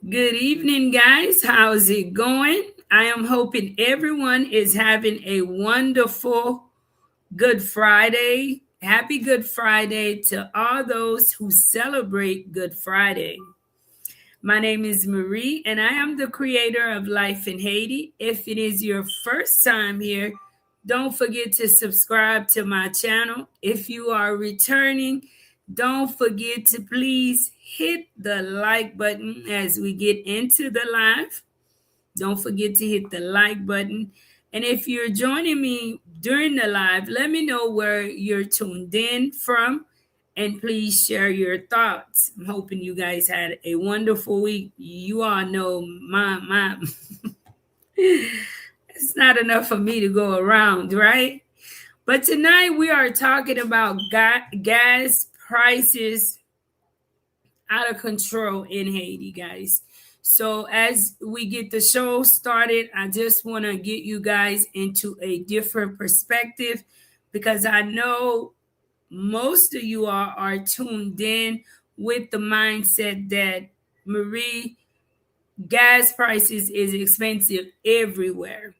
Good evening, guys. How's it going? I am hoping everyone is having a wonderful Good Friday. Happy Good Friday to all those who celebrate Good Friday. My name is Marie, and I am the creator of Life in Haiti. If it is your first time here, don't forget to subscribe to my channel. If you are returning, don't forget to please hit the like button as we get into the live. Don't forget to hit the like button. And if you're joining me during the live, let me know where you're tuned in from and please share your thoughts. I'm hoping you guys had a wonderful week. You all know my it's not enough for me to go around, right? But tonight we are talking about gas prices out of control in Haiti, guys. So as we get the show started, I just want to get you guys into a different perspective because I know most of you are tuned in with the mindset that Marie, gas prices is expensive everywhere.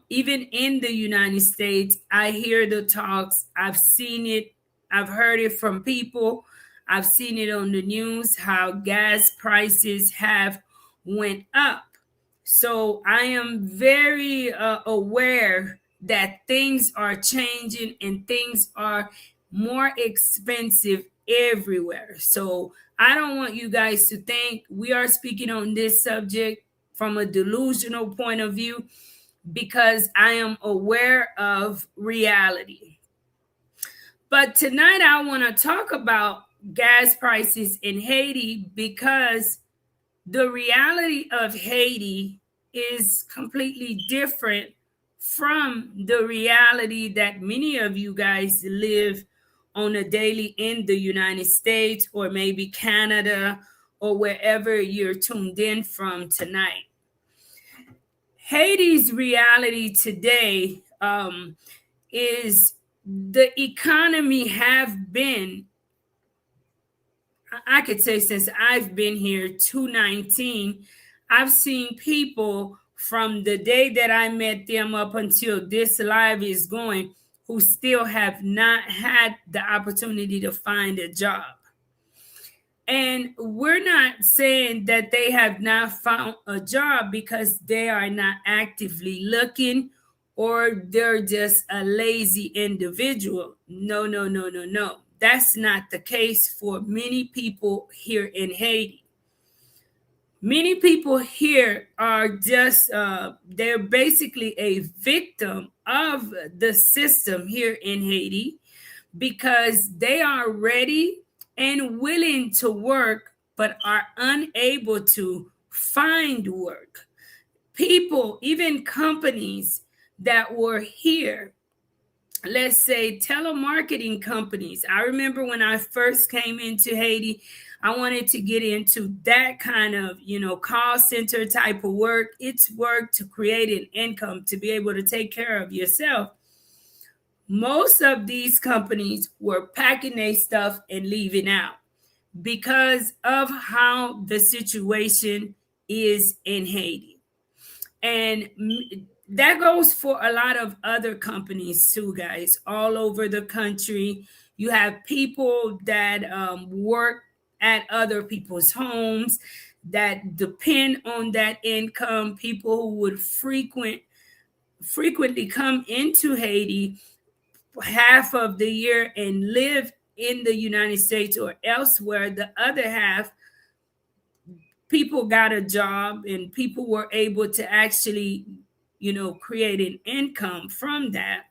Even in the United States, I hear the talks. I've seen it. I've heard it from people. I've seen it on the news how gas prices have went up. So I am very aware that things are changing and things are more expensive everywhere. So I don't want you guys to think we are speaking on this subject from a delusional point of view because I am aware of reality. But tonight I want to talk about gas prices in Haiti because the reality of Haiti is completely different from the reality that many of you guys live on a daily in the United States or maybe Canada or wherever you're tuned in from tonight. Haiti's reality today is the economy have been, I could say since I've been here 219, I've seen people from the day that I met them up until this live is going who still have not had the opportunity to find a job. And we're not saying that they have not found a job because they are not actively looking or they're just a lazy individual. No, no, no, no, no. That's not the case for many people here in Haiti. Many people here are just, they're basically a victim of the system here in Haiti because they are ready and willing to work, but are unable to find work. People, even companies that were here, let's say telemarketing companies. I remember when I first came into Haiti, I wanted to get into that kind of, call center type of work. It's work to create an income to be able to take care of yourself. Most of these companies were packing their stuff and leaving out because of how the situation is in Haiti. And that goes for a lot of other companies too, guys, all over the country. You have people that work at other people's homes that depend on that income, people who would frequently come into Haiti half of the year and live in the United States or elsewhere. The other half, people got a job and people were able to actually, create an income from that.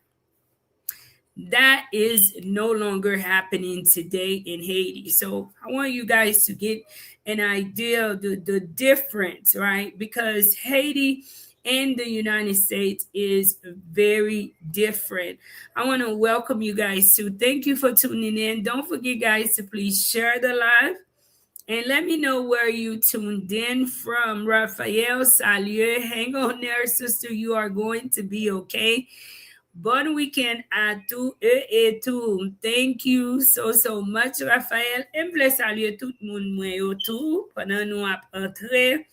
That is no longer happening today in Haiti. So I want you guys to get an idea of the difference, right? Because Haiti and the United States is very different. I want to welcome you guys too. Thank you for tuning in. Don't forget, guys, to please share the live and let me know where you tuned in from. Raphael, salut. Hang on there, sister. You are going to be okay. Bon weekend à tous eux et tout. Thank you so much, Raphaël. Et me saluer tout le monde moi autour pendant nous a entré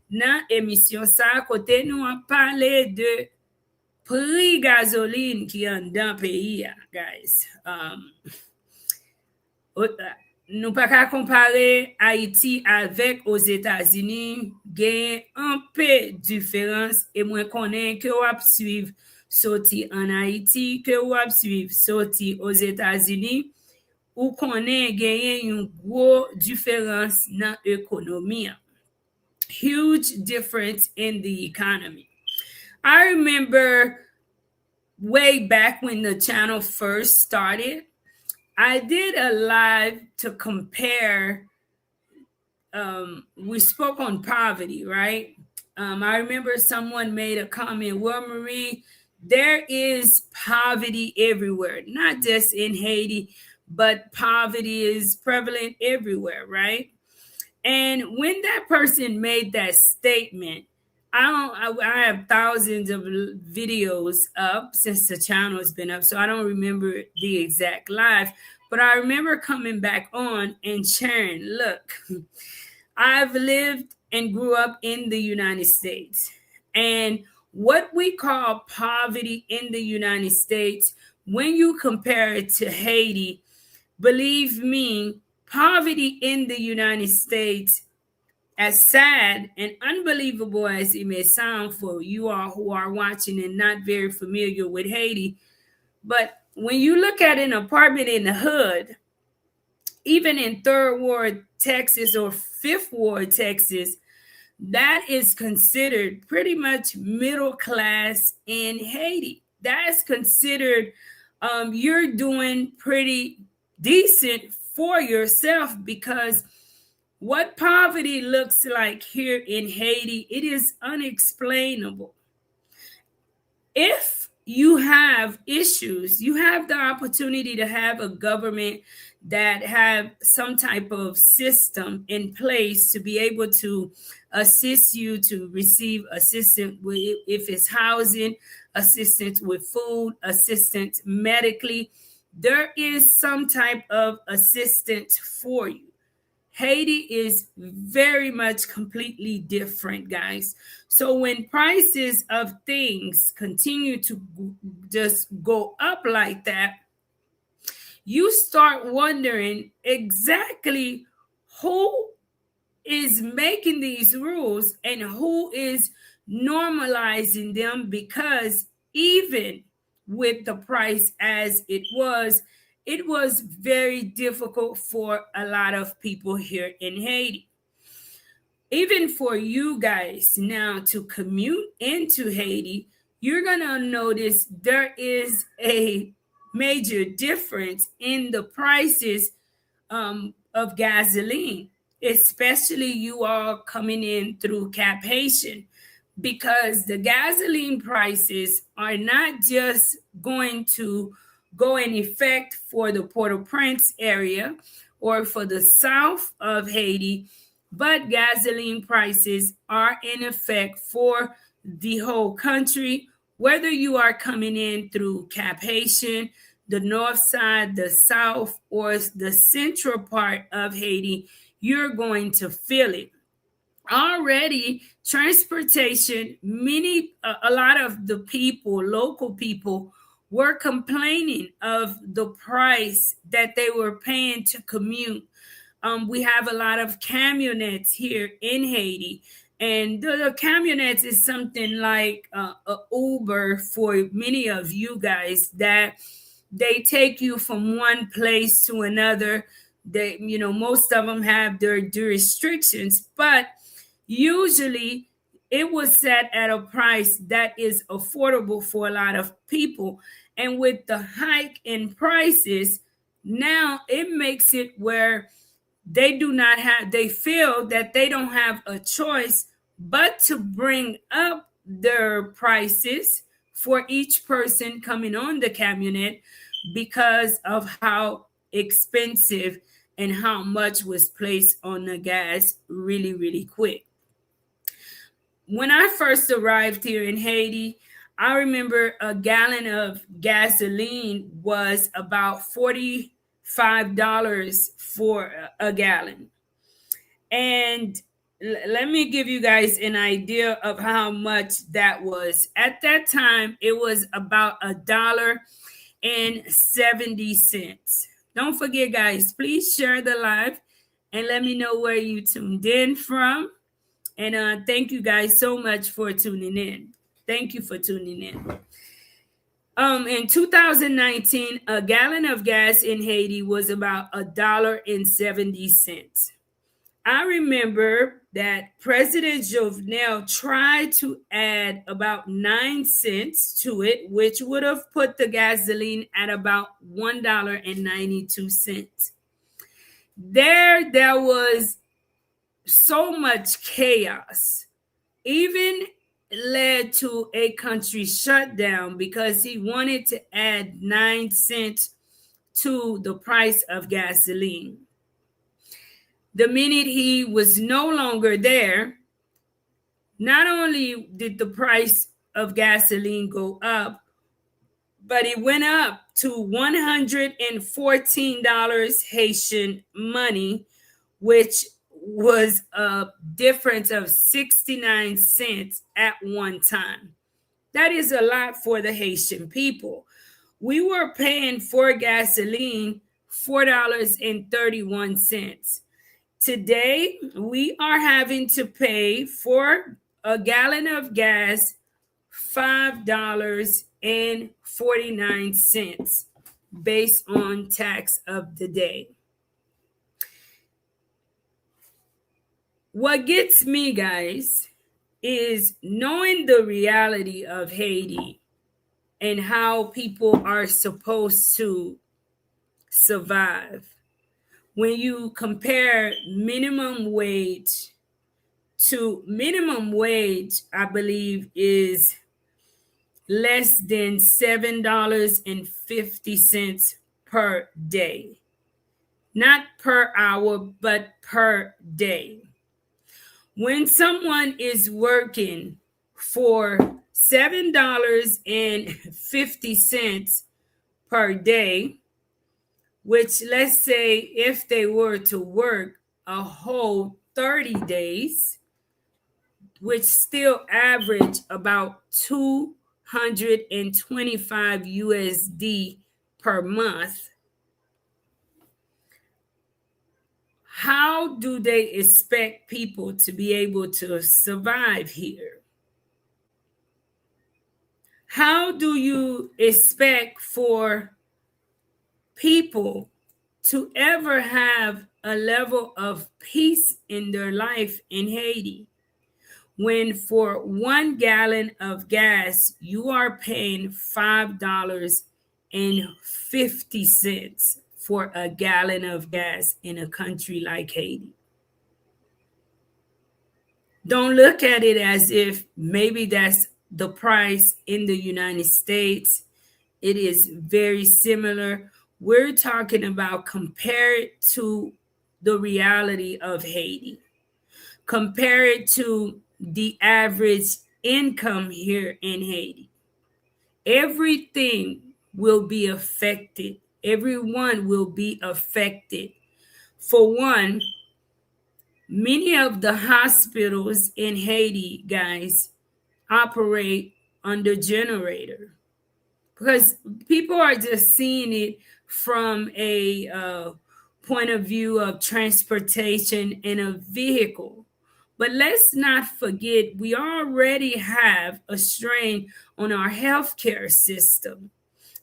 dans l'émission ça. Côté nous a parlé de prix gasoline qui est dans le pays, guys. Nou pa ka kompare Haiti avek os Etats-Unis, gen an pe diferans e mwen konen ke wap suiv soti an Haiti, ke wap suiv soti os Etats-Unis, ou konen genyen yon gwo diferans nan ekonomi. Huge difference in the economy. I remember way back when the channel first started, I did a live to compare. We spoke on poverty, right? I remember someone made a comment, well, Marie, there is poverty everywhere, not just in Haiti, but poverty is prevalent everywhere, right? And when that person made that statement, I have thousands of videos up since the channel has been up, so I don't remember the exact live, but I remember coming back on and sharing, look, I've lived and grew up in the United States, and what we call poverty in the United States, when you compare it to Haiti, believe me, poverty in the United States, as sad and unbelievable as it may sound for you all who are watching and not very familiar with Haiti, but when you look at an apartment in the hood, even in third ward Texas or fifth ward Texas, that is considered pretty much middle class in Haiti. That's considered you're doing pretty decent for yourself, because what poverty looks like here in Haiti, it is unexplainable. If you have issues, you have the opportunity to have a government that have some type of system in place to be able to assist you to receive assistance with, if it's housing, assistance with food, assistance medically. There is some type of assistance for you. Haiti is very much completely different, guys. So when prices of things continue to just go up like that, you start wondering exactly who is making these rules and who is normalizing them, because even with the price as it was very difficult for a lot of people here in Haiti. Even for you guys now to commute into Haiti, you're going to notice there is a major difference in the prices of gasoline, especially you all coming in through Cap Haitian, because the gasoline prices are not just going to go in effect for the Port-au-Prince area or for the south of Haiti, but gasoline prices are in effect for the whole country, whether you are coming in through Cap Haitian, the north side, the south, or the central part of Haiti, you're going to feel it. Already, transportation, a lot of the people, local people, were complaining of the price that they were paying to commute. We have a lot of camionettes here in Haiti, and the camionettes is something like a Uber for many of you guys, that they take you from one place to another. They, most of them have their restrictions, but usually it was set at a price that is affordable for a lot of people. And with the hike in prices, now it makes it where they feel that they don't have a choice but to bring up their prices for each person coming on the camionette, because of how expensive and how much was placed on the gas really, really quick. When I first arrived here in Haiti, I remember a gallon of gasoline was about $45 for a gallon. And let me give you guys an idea of how much that was. At that time, it was about $1.70. Don't forget, guys, please share the live and let me know where you tuned in from. And thank you guys so much for tuning in. Thank you for tuning in. In 2019, a gallon of gas in Haiti was about $1.70. I remember that President Jovenel tried to add about 9 cents to it, which would have put the gasoline at about $1.92. There was so much chaos, even led to a country shutdown because he wanted to add 9 cents to the price of gasoline. The minute he was no longer there, not only did the price of gasoline go up, but it went up to $114 Haitian money, which was a difference of 69 cents at one time. That is a lot for the Haitian people. We were paying for gasoline $4.31. Today, we are having to pay for a gallon of gas $5.49 based on tax of the day. What gets me, guys, is knowing the reality of Haiti and how people are supposed to survive. When you compare minimum wage to minimum wage, I believe is less than $7.50 per day. Not per hour, but per day. When someone is working for $7.50 per day, which let's say if they were to work a whole 30 days, which still average about 225 USD per month, how do they expect people to be able to survive here? How do you expect for people to ever have a level of peace in their life in Haiti when for 1 gallon of gas you are paying $5.50 for a gallon of gas in a country like Haiti? Don't look at it as if maybe that's the price in the United States. It is very similar. We're talking about compare it to the reality of Haiti. Compare it to the average income here in Haiti. Everything will be affected. Everyone will be affected. For one, many of the hospitals in Haiti, guys, operate under generator because people are just seeing it from a point of view of transportation in a vehicle. But let's not forget, we already have a strain on our healthcare system.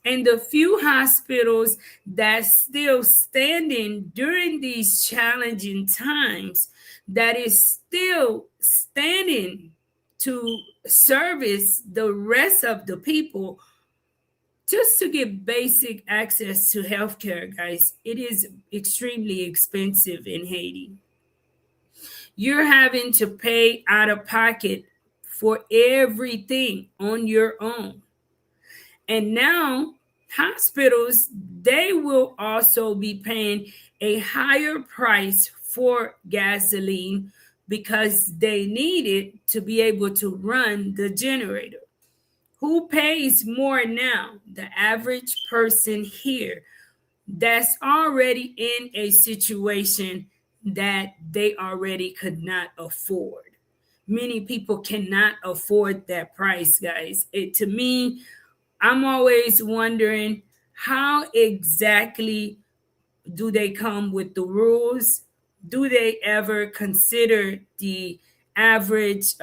And the few hospitals that's still standing during these challenging times, that is still standing to service the rest of the people just to get basic access to healthcare, guys, it is extremely expensive in Haiti. You're having to pay out of pocket for everything on your own. And now hospitals, they will also be paying a higher price for gasoline because they need it to be able to run the generator. Who pays more now? The average person here that's already in a situation that they already could not afford. Many people cannot afford that price, guys. It to me, I'm always wondering how exactly do they come with the rules? Do they ever consider the average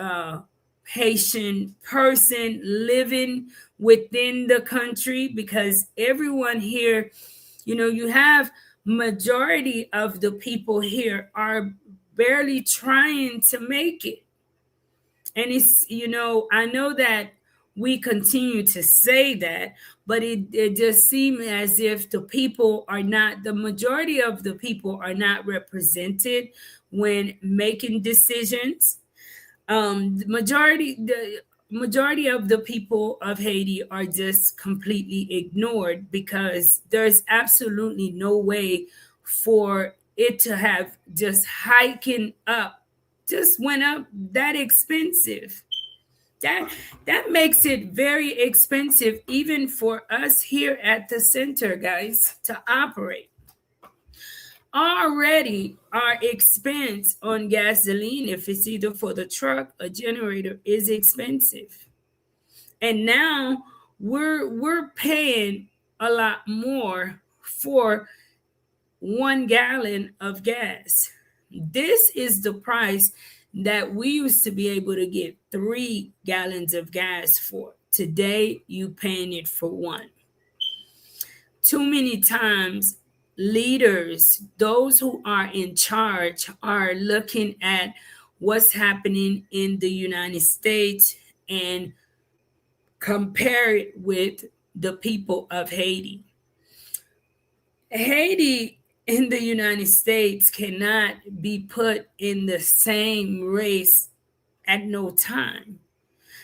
Haitian person living within the country? Because everyone here, you have majority of the people here are barely trying to make it. And I know that we continue to say that, but it just seems as if the majority of the people are not represented when making decisions. The majority of the people of Haiti are just completely ignored because there's absolutely no way for it to have just hiking up, just went up that expensive. That makes it very expensive even for us here at the center, guys, to operate. Already our expense on gasoline, if it's either for the truck or generator, is expensive. And now we're paying a lot more for 1 gallon of gas. This is the price that we used to be able to get 3 gallons of gas for. Today, you paying it for one. Too many times, leaders, those who are in charge, are looking at what's happening in the United States and compare it with the people of Haiti. Haiti in the United States cannot be put in the same race at no time.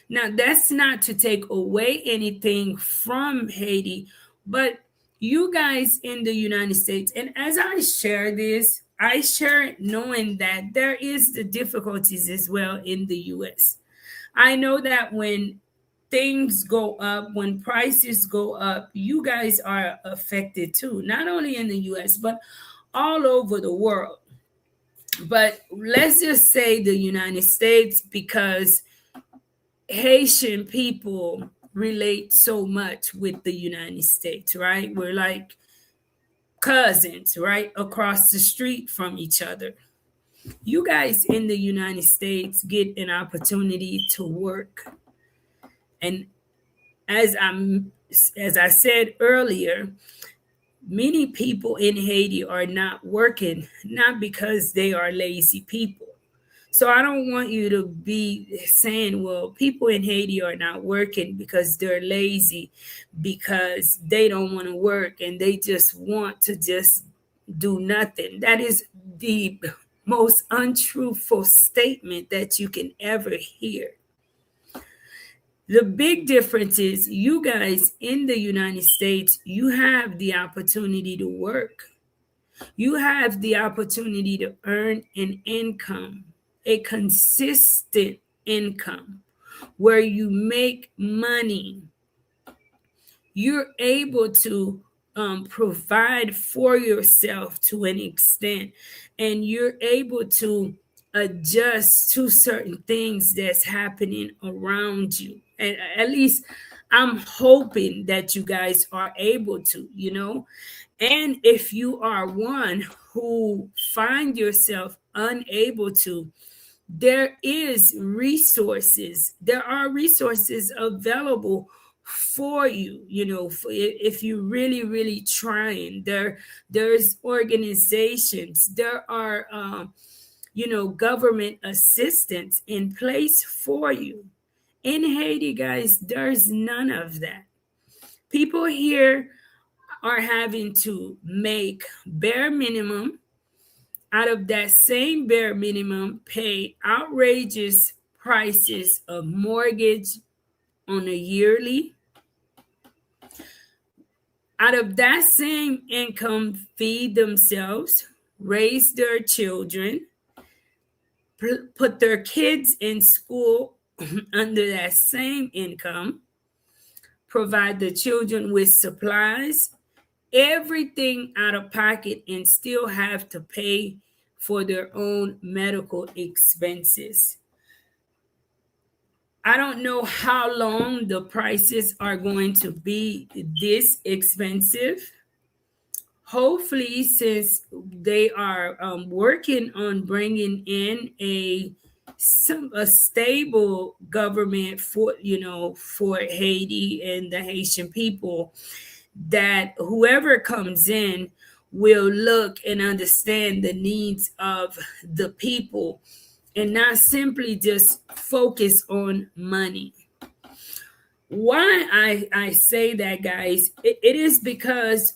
Now, that's not to take away anything from Haiti, but you guys in the United States, and as I share this, I share it knowing that there is the difficulties as well in the US. I know that when things go up, when prices go up, you guys are affected too, not only in the US, but all over the world. But let's just say the United States, because Haitian people relate so much with the United States, right? We're like cousins, right? Across the street from each other. You guys in the United States get an opportunity to work. And as I said earlier, many people in Haiti are not working, not because they are lazy people. So I don't want you to be saying, well, people in Haiti are not working because they're lazy, because they don't want to work and they just want to just do nothing. That is the most untruthful statement that you can ever hear. The big difference is you guys in the United States, you have the opportunity to work. You have the opportunity to earn an income, a consistent income where you make money. You're able to provide for yourself to an extent, and you're able to adjust to certain things that's happening around you. And at least I'm hoping that you guys are able to. And if you are one who find yourself unable to, there are resources available for you, if you really trying. There's organizations, there are government assistance in place for you. In Haiti, guys, there's none of that. People here are having to make bare minimum. Out of that same bare minimum, pay outrageous prices of mortgage on a yearly. Out of that same income, feed themselves, raise their children, put their kids in school under that same income. provide the children with supplies, everything out of pocket, and still have to pay for their own medical expenses. I don't know how long the prices are going to be this expensive. Hopefully, since they are working on bringing in a stable government for for Haiti and the Haitian people, that whoever comes in will look and understand the needs of the people and not simply just focus on money. Why I say that, guys, it is because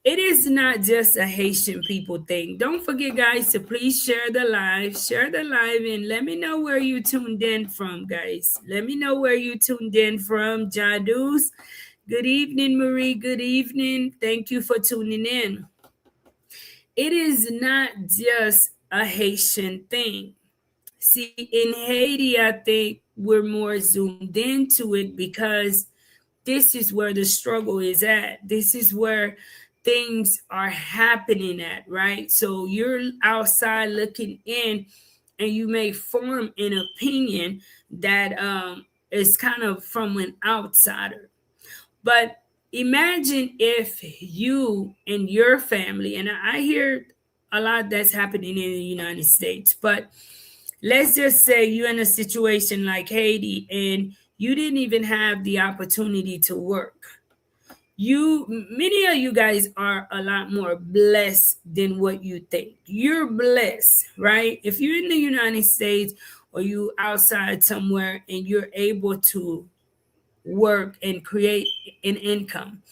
it is not just a Haitian people thing. Don't forget, guys, to please share the live. Share the live and let me know where you tuned in from, guys. Let me know where you tuned in from. Jadus. Good evening, Marie. Good evening. Thank you for tuning in. It is not just a Haitian thing. See, in Haiti, I think we're more zoomed into it because this is where the struggle is at. This is where things are happening at, right? So you're outside looking in and you may form an opinion that is kind of from an outsider. But imagine if you and your family, and I hear a lot that's happening in the United States, but let's just say you're in a situation like Haiti and you didn't even have the opportunity to work. Many of you guys are a lot more blessed than what you think. You're blessed, right? If you're in the United States or you outside somewhere and you're able to work and create an income,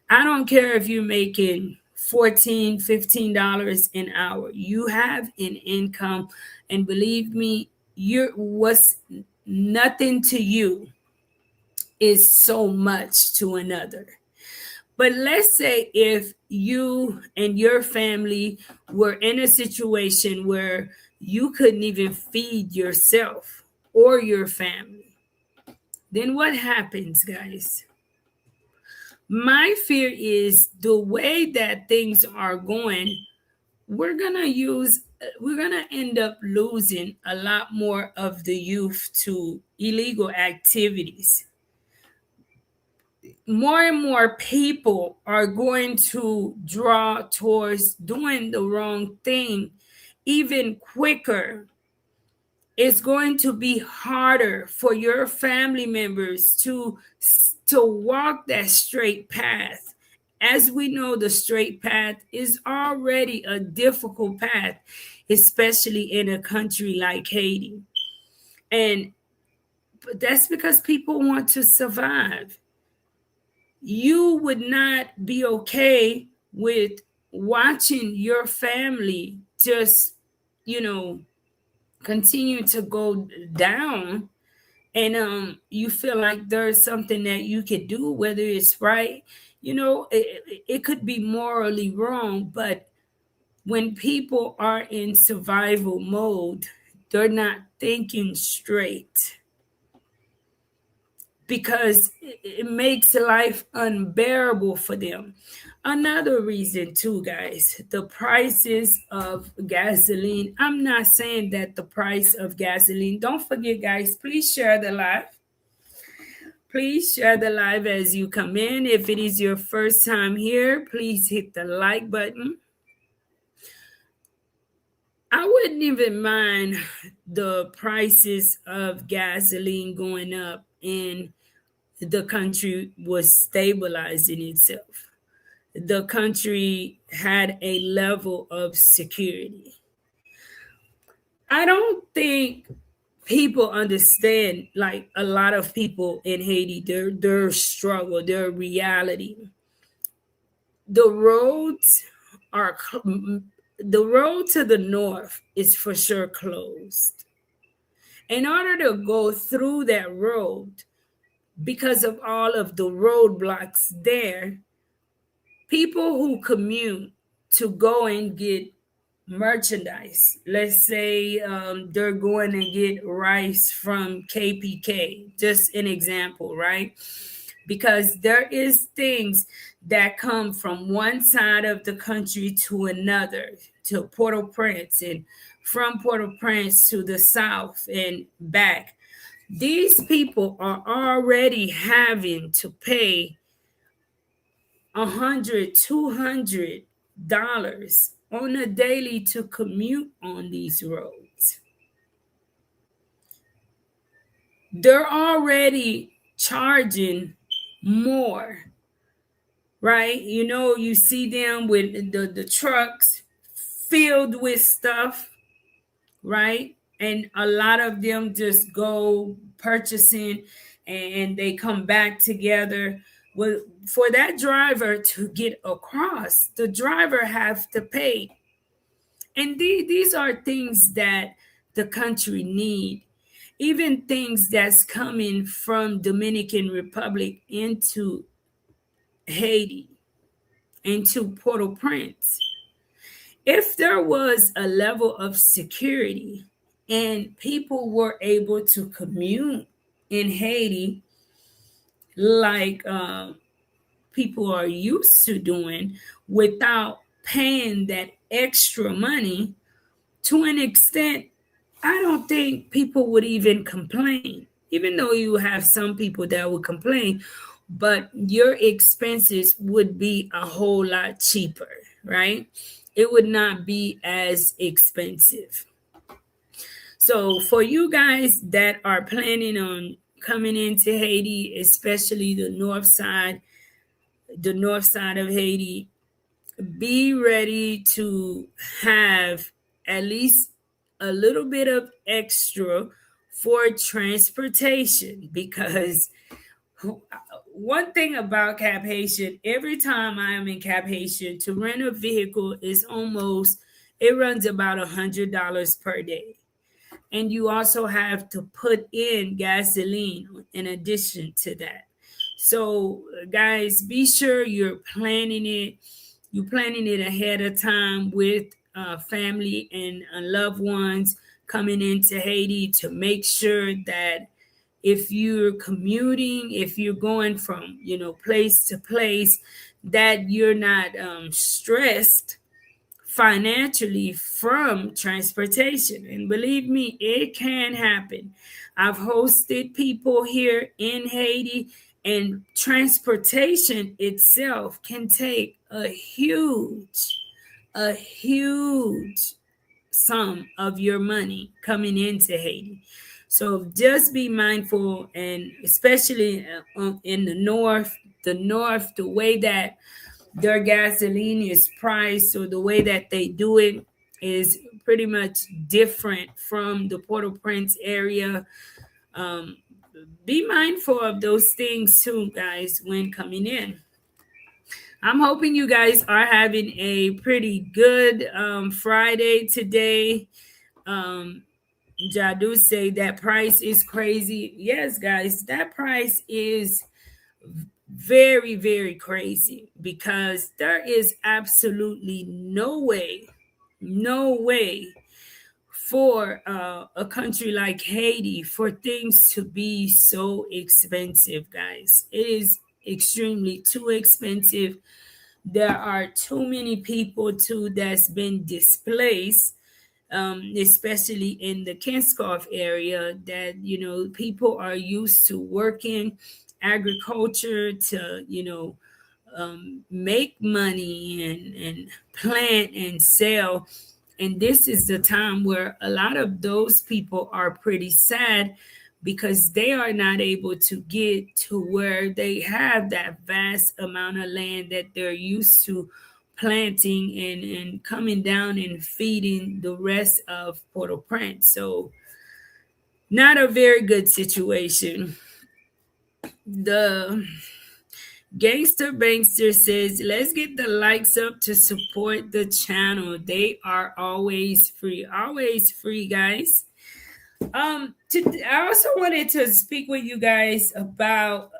I don't care if you're making 14, $15 an hour. You have an income, and believe me, you're what's nothing to you is so much to another. But let's say if you and your family were in a situation where you couldn't even feed yourself or your family, then what happens, guys? My fear is the way that things are going, we're gonna end up losing a lot more of the youth to illegal activities. More and more people are going to draw towards doing the wrong thing even quicker. It's going to be harder for your family members to walk that straight path. As we know, the straight path is already a difficult path, especially in a country like Haiti. And that's because people want to survive. You would not be okay with watching your family just, you know, continue to go down, and you feel like there's something that you could do, whether it's right, it could be morally wrong, but when people are in survival mode, they're not thinking straight because it makes life unbearable for them. Another reason, too, guys, the prices of gasoline. I'm not saying that the price of gasoline, don't forget, guys, please share the live. Please share the live as you come in. If it is your first time here, please hit the like button. I wouldn't even mind the prices of gasoline going up and the country was stabilizing itself. The country had a level of security. I don't think people understand, like a lot of people in Haiti, their struggle, their reality. The roads are the road to the north is for sure closed. In order to go through that road, because of all of the roadblocks there, people who commute to go and get merchandise. Let's say they're going to get rice from KPK, just an example, right? Because there is things that come from one side of the country to another, to Port-au-Prince, and from Port-au-Prince to the south and back. These people are already having to pay 100, $200 on a daily to commute on these roads. They're already charging more, right? You know, you see them with the trucks filled with stuff, right? And a lot of them just go purchasing and they come back together. Well, for that driver to get across, the driver have to pay. And these are things that the country need. Even things that's coming from Dominican Republic into Haiti, into Port-au-Prince. If there was a level of security and people were able to commute in Haiti like people are used to doing without paying that extra money, to an extent, I don't think people would even complain. Even though you have some people that would complain, but your expenses would be a whole lot cheaper, right? It would not be as expensive. So for you guys that are planning on coming into Haiti, especially the north side of Haiti, be ready to have at least a little bit of extra for transportation, because one thing about Cap Haitian, every time I am in Cap Haitian, to rent a vehicle is almost, it runs about $100 per day. And you also have to put in gasoline in addition to that. So, guys, be sure you're planning it. You're planning it ahead of time with family and loved ones coming into Haiti, to make sure that if you're commuting, if you're going from place to place, that you're not stressed financially from transportation. And believe me, it can happen. I've hosted people here in Haiti, and transportation itself can take a huge sum of your money coming into Haiti. So just be mindful, and especially in the north, the way that their gasoline is priced, or the way that they do it is pretty much different from the Port-au-Prince area. Um, be mindful of those things too, guys, when coming in. I'm hoping you guys are having a pretty good Friday today. Um, Jadu say that price is crazy. Yes, guys, that price is very, very crazy, because there is absolutely no way for a country like Haiti for things to be so expensive, guys. It is extremely too expensive. There are too many people too that's been displaced, especially in the Kinskov area, that people are used to working agriculture to make money and plant and sell. And this is the time where a lot of those people are pretty sad, because they are not able to get to where they have that vast amount of land that they're used to planting and coming down and feeding the rest of Port-au-Prince. So not a very good situation. The Gangster Bankster says, let's get the likes up to support the channel. They are always free, guys. I also wanted to speak with you guys about,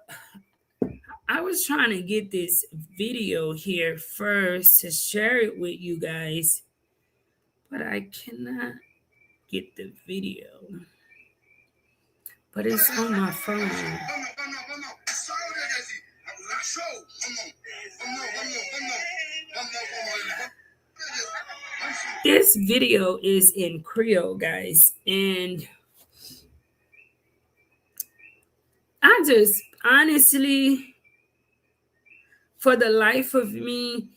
I was trying to get this video here first to share it with you guys, but I cannot get the video. But it's on my phone. This video is in Creole, guys, and I just honestly, for the life of me,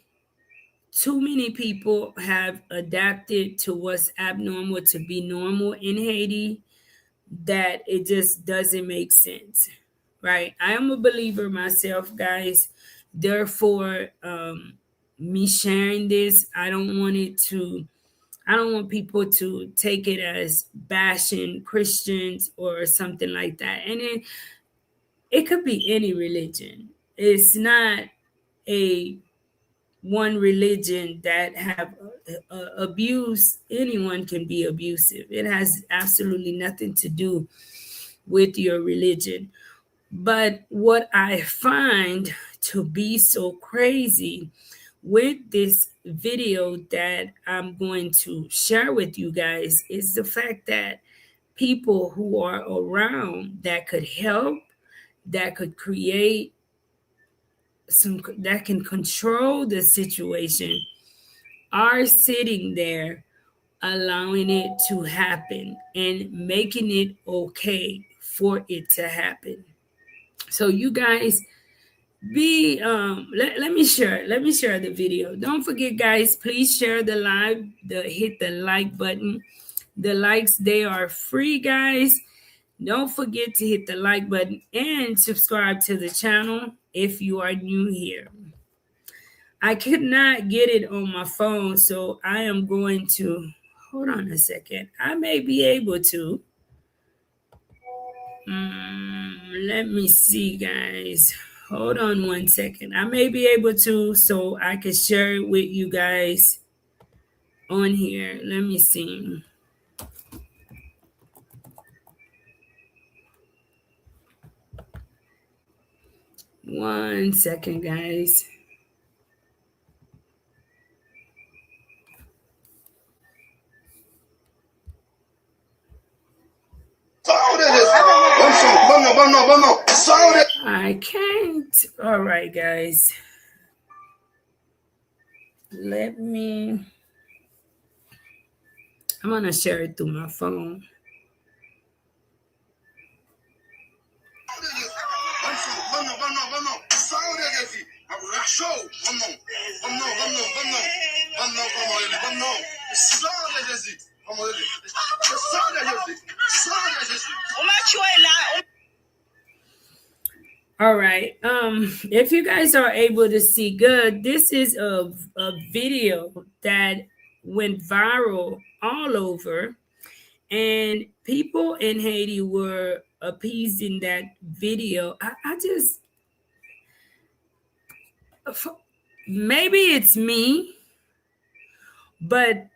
too many people have adapted to what's abnormal to be normal in Haiti that it just doesn't make sense, right? I am a believer myself, guys. Therefore, me sharing this, I don't want people to take it as bashing Christians or something like that. And it could be any religion. It's not a one religion that have abused. Anyone can be abusive. It has absolutely nothing to do with your religion. But what I find to be so crazy with this video that I'm going to share with you guys is the fact that people who are around that could help, that could create that can control the situation, are sitting there allowing it to happen and making it okay for it to happen. So you guys be let me share the video. Don't forget, guys, please share the live, hit the like button. The likes, they are free, guys. Don't forget to hit the like button and subscribe to the channel if you are new here. I could not get it on my phone, so I am going to hold on a second. I may be able to. Let me see, guys. Hold on one second. I may be able to, so I can share it with you guys on here. Let me see. One second, guys. I can't. All right, guys. I'm going to share it through my phone. All right. If you guys are able to see good, this is a video that went viral all over, and people in Haiti were appeasing that video. I just, maybe it's me, but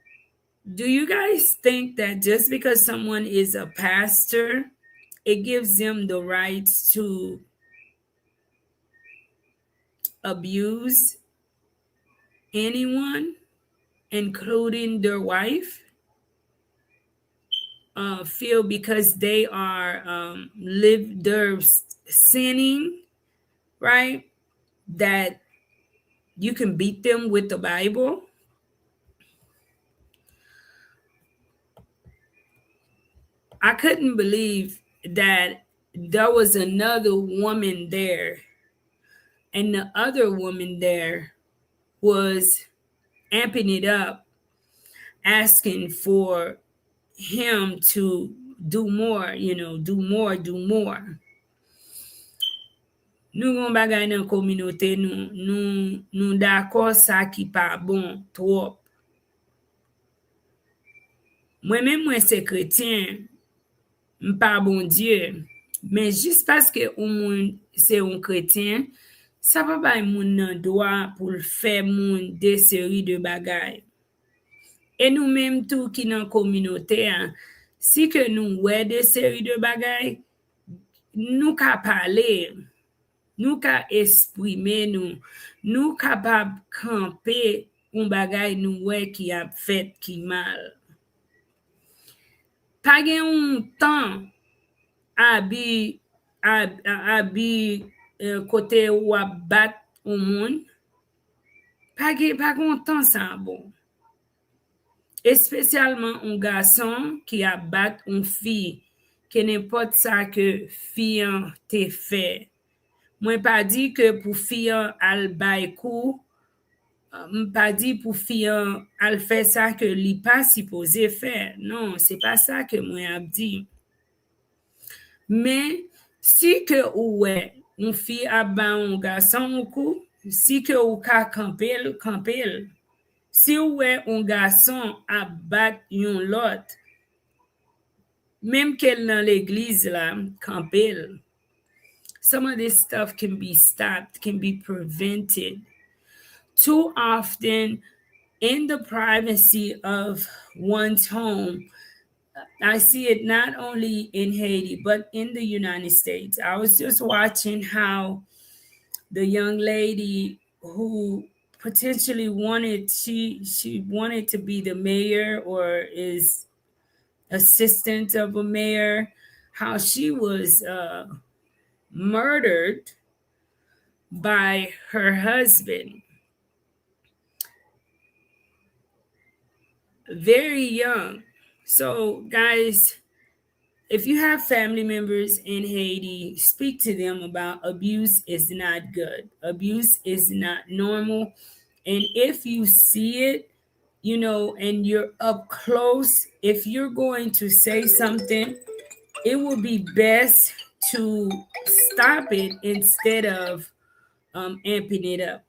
do you guys think that just because someone is a pastor, it gives them the right to abuse anyone, including their wife? Feel because they are they're sinning, right? That you can beat them with the Bible. I couldn't believe that there was another woman there, and the other woman there was amping it up, asking for him to do more, do more, do more. Nou gon bagay nan kominote nou d'akor sa ki pa bon trop. Mwen se kretien, m'pa bon Dieu, men jist paske ou moun se un kretien, sa pa bay moun nan doa pou l'fè moun de seri de bagay. E nou menm tou ki nan kominote, si ke nou wè de seri de bagay, nou ka pale, nou ka esprime nou kapab kampe un bagay nou we ki ap fet ki mal. Pa gen un tan abi abi kote ou ap bat ou moun, pa gen tan sa bon. Espesyalman un gason ki ap bat un fi, ke nepot sa ke fiyan te fe. Mwen pa di ke pou fiyan al bay kou, mwen pa di pou fiyan al fe sa ke li pa sipoze fe. Non, se pa sa ke mwen ap di. Men, si ke ou we, un fi ap ba un gason ou kou, si ke ou ka kampel, kampel. Si ou we un gason ap bat yon lot, même qu'elle dans l'église là, campbell, some of this stuff can be stopped, can be prevented. Too often, in the privacy of one's home, I see it not only in Haiti, but in the United States. I was just watching how the young lady who potentially she wanted to be the mayor or is assistant of a mayor, how she was murdered by her husband, very young. So, guys, if you have family members in Haiti, speak to them about abuse is not good. Abuse is not normal. And if you see it, and you're up close, if you're going to say something, it would be best to stop it instead of amping it up.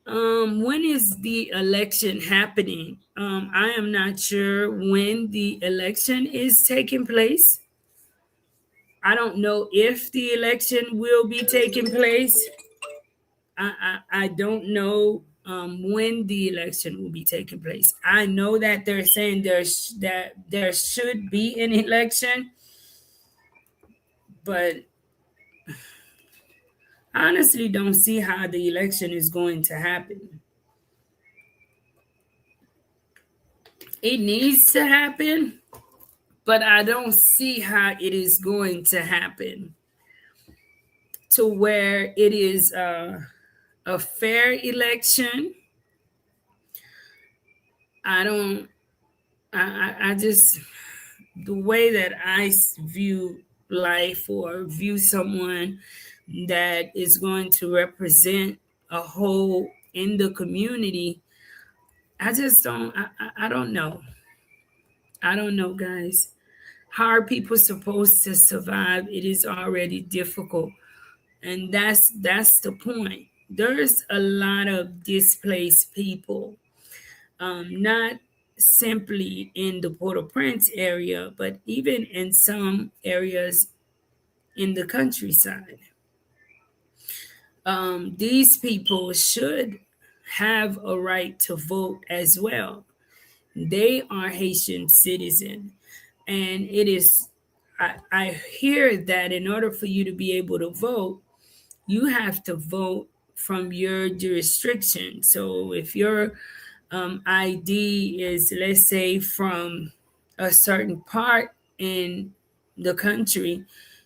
When is the election happening? I am not sure when the election is taking place. I don't know if the election will be taking place. I don't know when the election will be taking place. I know that they're saying that there should be an election, but I honestly don't see how the election is going to happen. It needs to happen, but I don't see how it is going to happen to where it is a fair election. I just, the way that I view life or view someone that is going to represent a whole in the community, I just don't, I don't know. I don't know, guys. How are people supposed to survive? It is already difficult. And that's the point. There's a lot of displaced people, not simply in the Port-au-Prince area, but even in some areas in the countryside. These people should have a right to vote as well. They are Haitian citizens. And it is, I hear that in order for you to be able to vote, you have to vote from your jurisdiction. So if your ID is, let's say, from a certain part in the country,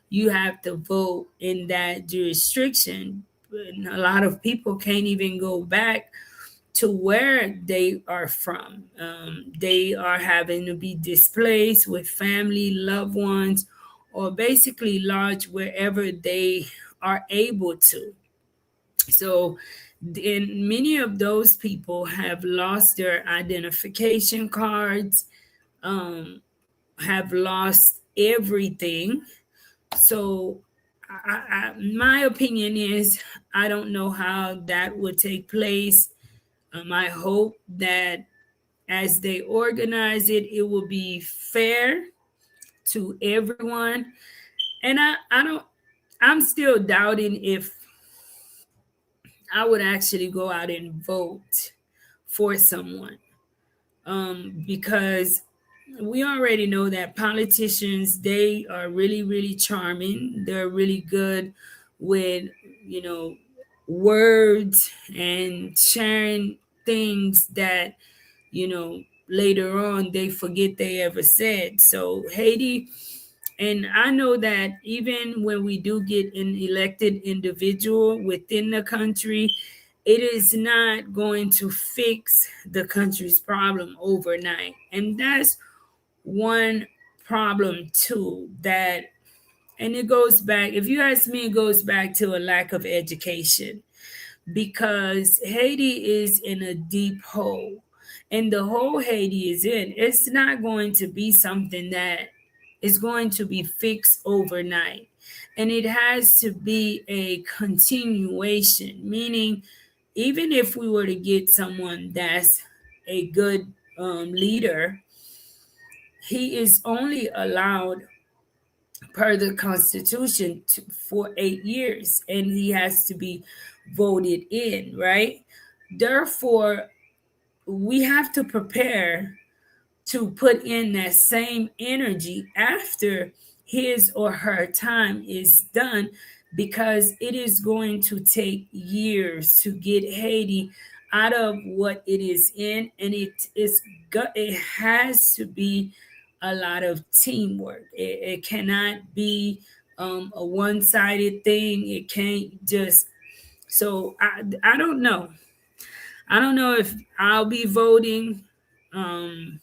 you have to vote in that jurisdiction. And a lot of people can't even go back to where they are from. They are having to be displaced with family, loved ones, or basically lodged wherever they are able to. So, and many of those people have lost their identification cards, have lost everything. So, my opinion is I don't know how that would take place. I hope that as they organize it, it will be fair to everyone. And I'm still doubting if I would actually go out and vote for someone, because we already know that politicians, they are really, really charming. They're really good with, you know, words and sharing things that, later on they forget they ever said. So Haiti, and I know that even when we do get an elected individual within the country, it is not going to fix the country's problem overnight. And that's one problem too, that, and it goes back, if you ask me, it goes back to a lack of education, because Haiti is in a deep hole. And the hole Haiti is in, it's not going to be something that is going to be fixed overnight. And it has to be a continuation, meaning, even if we were to get someone that's a good leader, he is only allowed per the Constitution for 8 years, and he has to be voted in, right? Therefore, we have to prepare to put in that same energy after his or her time is done, because it is going to take years to get Haiti out of what it is in, and it has to be a lot of teamwork. It cannot be a one-sided thing. It can't just, so I don't know. I don't know if I'll be voting. And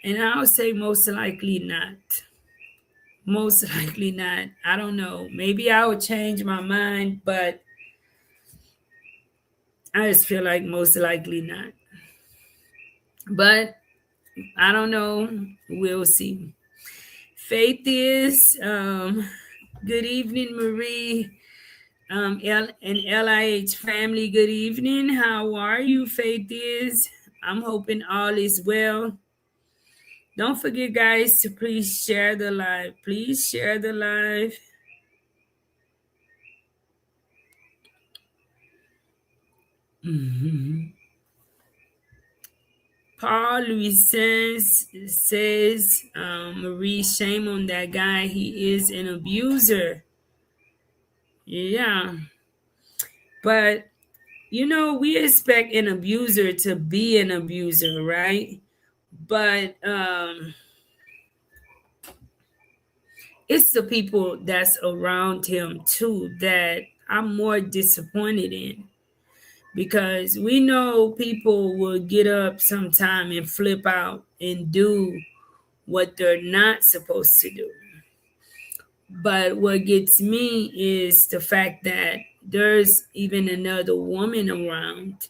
I'll say most likely not. Most likely not. I don't know. Maybe I will change my mind, but I just feel like most likely not. But I don't know. We'll see. Faith is, good evening, Marie. And LIH family, good evening. How are you, Faith is? I'm hoping all is well. Don't forget, guys, to please share the live. Please share the live. Mm-hmm. Paul Louis says, Marie, shame on that guy. He is an abuser. Yeah. But, we expect an abuser to be an abuser, right? But it's the people that's around him, too, that I'm more disappointed in. Because we know people will get up sometime and flip out and do what they're not supposed to do. But what gets me is the fact that there's even another woman around,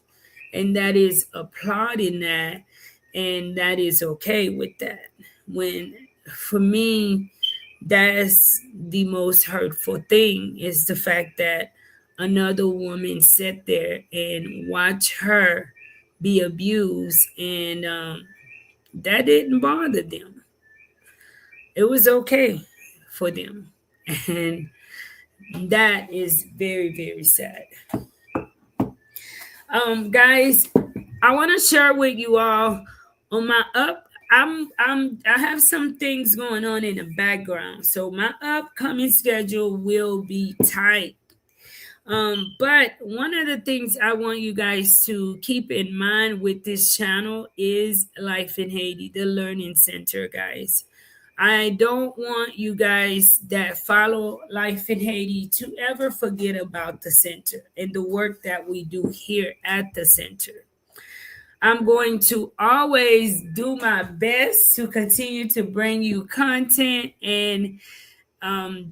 and that is applauding that, and that is okay with that. When, for me, that's the most hurtful thing, is the fact that another woman sat there and watched her be abused, and that didn't bother them. It was okay for them. And that is very, very sad. Guys, I want to share with you all on my I have some things going on in the background. So my upcoming schedule will be tight. But one of the things I want you guys to keep in mind with this channel is Life in Haiti, the Learning Center, guys. I don't want you guys that follow Life in Haiti to ever forget about the center and the work that we do here at the center. I'm going to always do my best to continue to bring you content and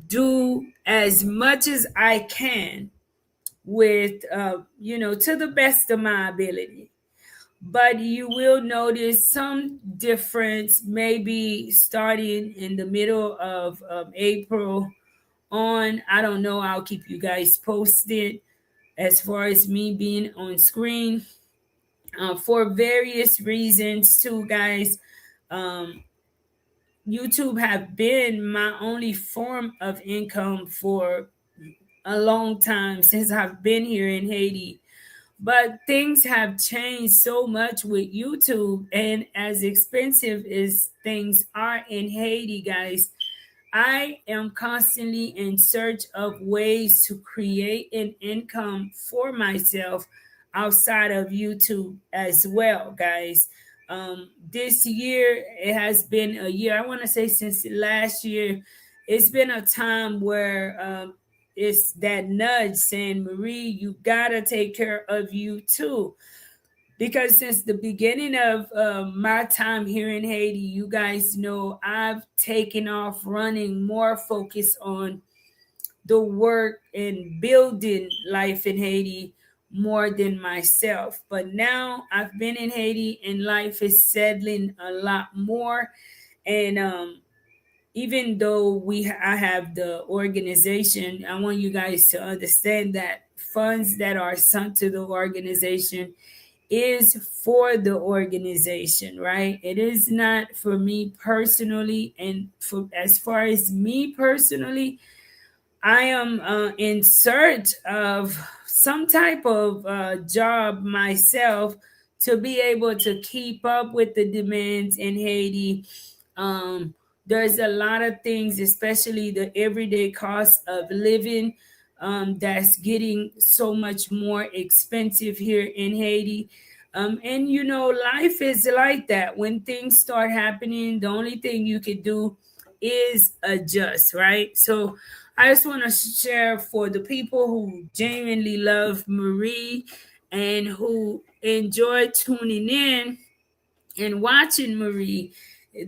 do as much as I can with, to the best of my ability. But you will notice some difference maybe starting in the middle of April on. I don't know. I'll keep you guys posted as far as me being on screen for various reasons too, guys. YouTube have been my only form of income for a long time since I've been here in Haiti. But things have changed so much with YouTube, and as expensive as things are in Haiti, guys, I am constantly in search of ways to create an income for myself outside of YouTube as well, guys. This year, it has been a year, I want to say since last year, it's been a time where it's that nudge saying, Marie, you got to take care of you too, because since the beginning of my time here in Haiti, you guys know I've taken off running, more focus on the work and building life in Haiti more than myself. But now I've been in Haiti and life is settling a lot more. And even though I have the organization, I want you guys to understand that funds that are sent to the organization is for the organization, right? It is not for me personally. And for as far as me personally, I am in search of some type of job myself to be able to keep up with the demands in Haiti. Um, there's a lot of things, especially the everyday cost of living, that's getting so much more expensive here in Haiti. And you know, life is like that. When things start happening, the only thing you can do is adjust, right? So I just want to share for the people who genuinely love Marie and who enjoy tuning in and watching Marie,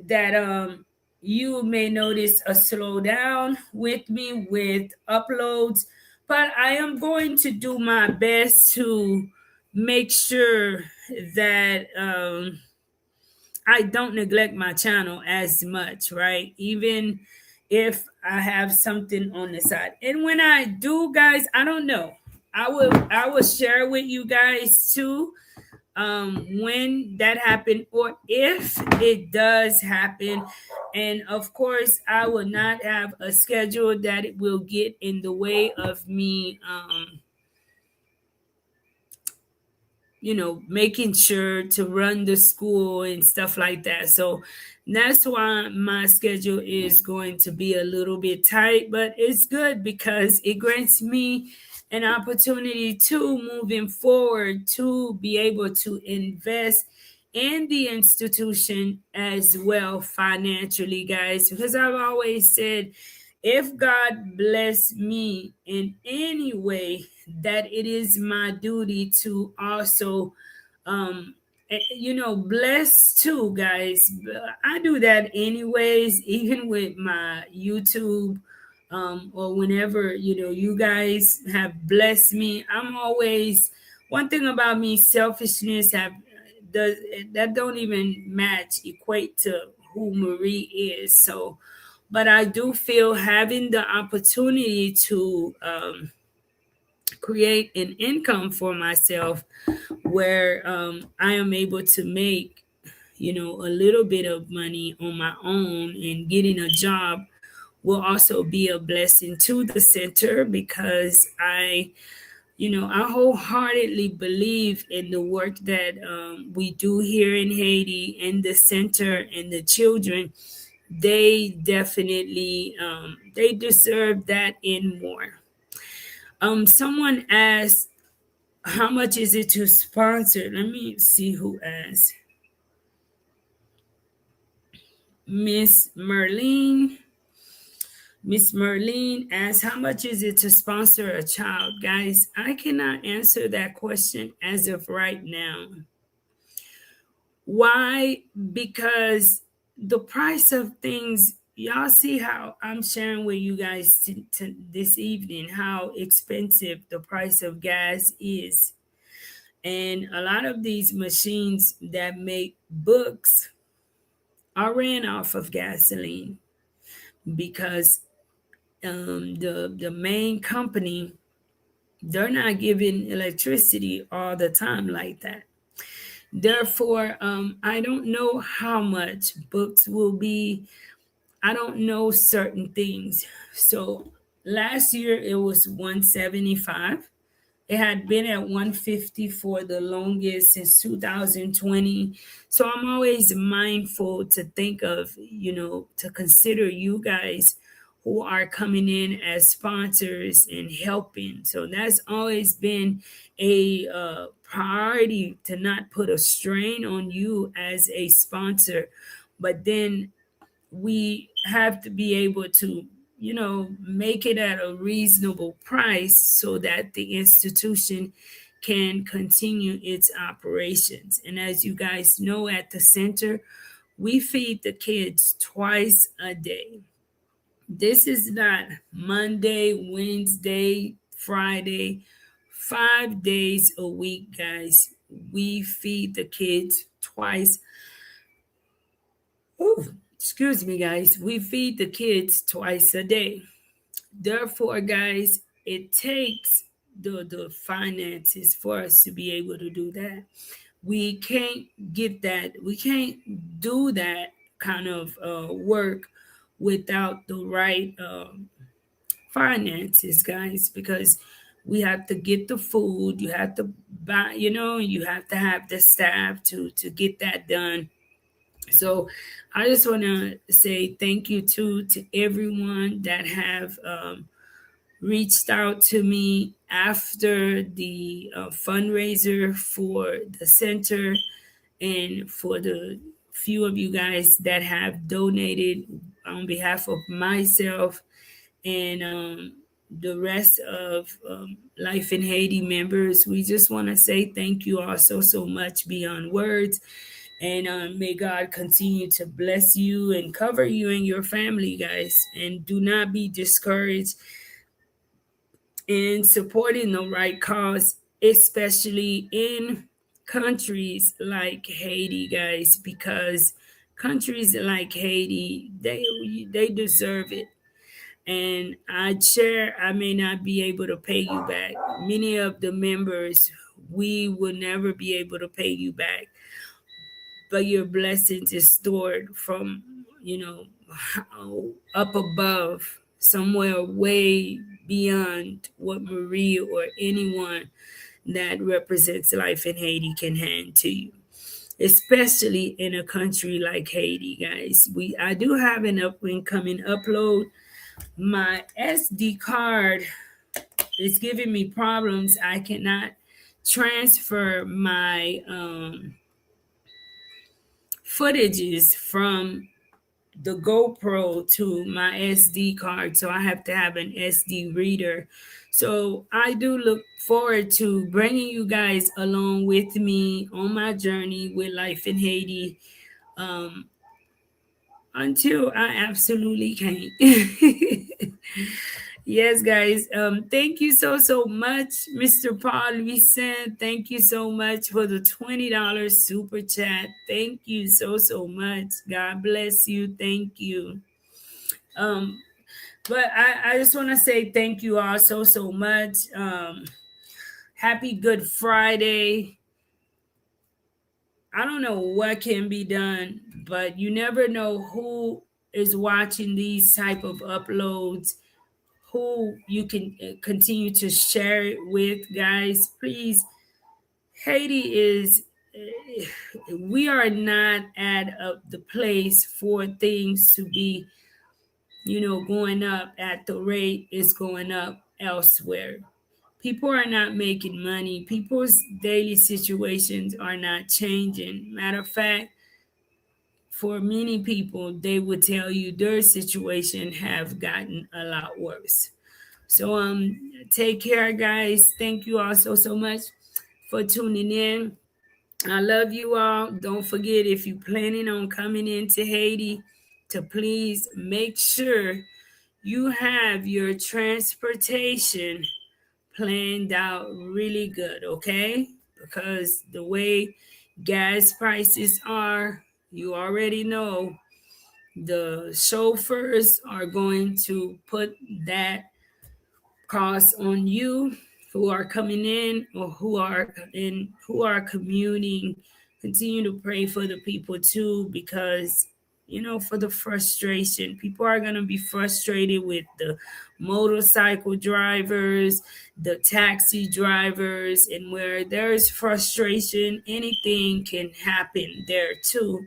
that you may notice a slowdown with me with uploads, but I am going to do my best to make sure that I don't neglect my channel as much, right? Even if I have something on the side. And when I do, guys, I don't know. I will share with you guys too, when that happened or if it does happen. And of course, I will not have a schedule that it will get in the way of me making sure to run the school and stuff like that. So that's why my schedule is going to be a little bit tight, but it's good because it grants me an opportunity to moving forward to be able to invest in the institution as well financially, guys, because I've always said if God bless me in any way, that it is my duty to also, bless too, guys. I do that anyways, even with my YouTube, or whenever, you guys have blessed me. I'm always, one thing about me, selfishness does that don't even equate to who Marie is. So but I do feel having the opportunity to create an income for myself where I am able to make, a little bit of money on my own, and getting a job will also be a blessing to the center because I wholeheartedly believe in the work that we do here in Haiti, in the center, and the children. They definitely they deserve that and more. Someone asked, how much is it to sponsor? Let me see who asked. Miss Merlene. Miss Merlene asked, how much is it to sponsor a child? Guys, I cannot answer that question as of right now. Why? Because the price of things, y'all see how I'm sharing with you guys this evening how expensive the price of gas is. And a lot of these machines that make books are ran off of gasoline because the main company, they're not giving electricity all the time like that. Therefore, I don't know how much books will be. I don't know certain things. So last year it was 175. It had been at 150 for the longest since 2020. So I'm always mindful to think of, to consider you guys who are coming in as sponsors and helping. So that's always been a priority, to not put a strain on you as a sponsor. But then we have to be able to, make it at a reasonable price so that the institution can continue its operations. And as you guys know, at the center, we feed the kids twice a day. This is not Monday, Wednesday, Friday, 5 days a week, guys. We feed the kids twice. Ooh, excuse me, guys. We feed the kids twice a day. Therefore, guys, it takes the finances for us to be able to do that. We can't get that. We can't do that kind of work without the right finances, guys, because we have to get the food. You have to buy. You have to have the staff to get that done. So I just want to say thank you to everyone that have reached out to me after the fundraiser for the center, and for the few of you guys that have donated on behalf of myself and the rest of Life in Haiti members. We just want to say thank you all so much beyond words. And may God continue to bless you and cover you and your family, guys. And do not be discouraged in supporting the right cause, especially in countries like Haiti, guys, because countries like Haiti, they deserve it. And I may not be able to pay you back. Many of the members, we will never be able to pay you back, but your blessings is stored from, up above, somewhere way beyond what Marie or anyone that represents Life in Haiti can hand to you, especially in a country like Haiti, guys. I do have an up and coming upload. My SD card is giving me problems. I cannot transfer my footages from the GoPro to my SD card, so I have to have an SD reader. So I do look forward to bringing you guys along with me on my journey with Life in Haiti, um, until I absolutely can't. Yes, guys. Thank you so much, Mr. Paul Vicent. Thank you so much for the $20 super chat. Thank you so much. God bless you. Thank you. Um, but I just want to say thank you all so much. Happy Good Friday. I don't know what can be done, but you never know who is watching these type of uploads, who you can continue to share it with, guys. Please, Haiti is, we are not at the place for things to be, going up at the rate is going up elsewhere. People are not making money. People's daily situations are not changing. Matter of fact, for many people, they would tell you their situation have gotten a lot worse. So take care, guys. Thank you all so much for tuning in. I love you all. Don't forget, if you're planning on coming into Haiti, to please make sure you have your transportation planned out really good, okay? Because the way gas prices are, you already know the chauffeurs are going to put that cost on you who are coming in, or who are commuting. Continue to pray for the people too, because for the frustration, people are going to be frustrated with the motorcycle drivers, the taxi drivers, and where there's frustration, anything can happen there too.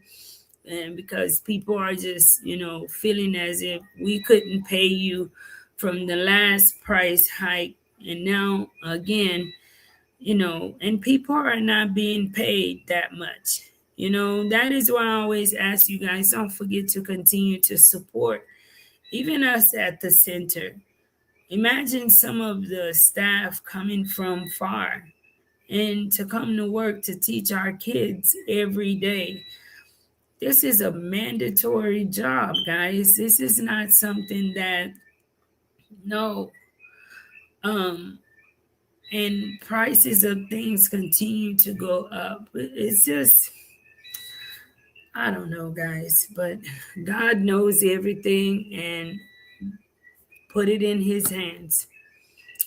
and because people are just, feeling as if we couldn't pay you from the last price hike, and now again, and people are not being paid that much. That is why I always ask you guys, don't forget to continue to support even us at the center. Imagine some of the staff coming from far and to come to work to teach our kids every day. This is a mandatory job, guys. This is not something that, no, um, and prices of things continue to go up. It's just, I don't know, guys, but God knows everything and put it in His hands.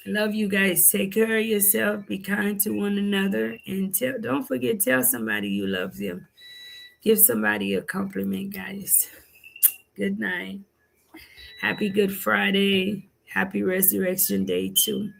Love you guys. Take care of yourself. Be kind to one another, and don't forget, tell somebody you love them. Give somebody a compliment, guys. Good night. Happy Good Friday. Happy Resurrection Day too.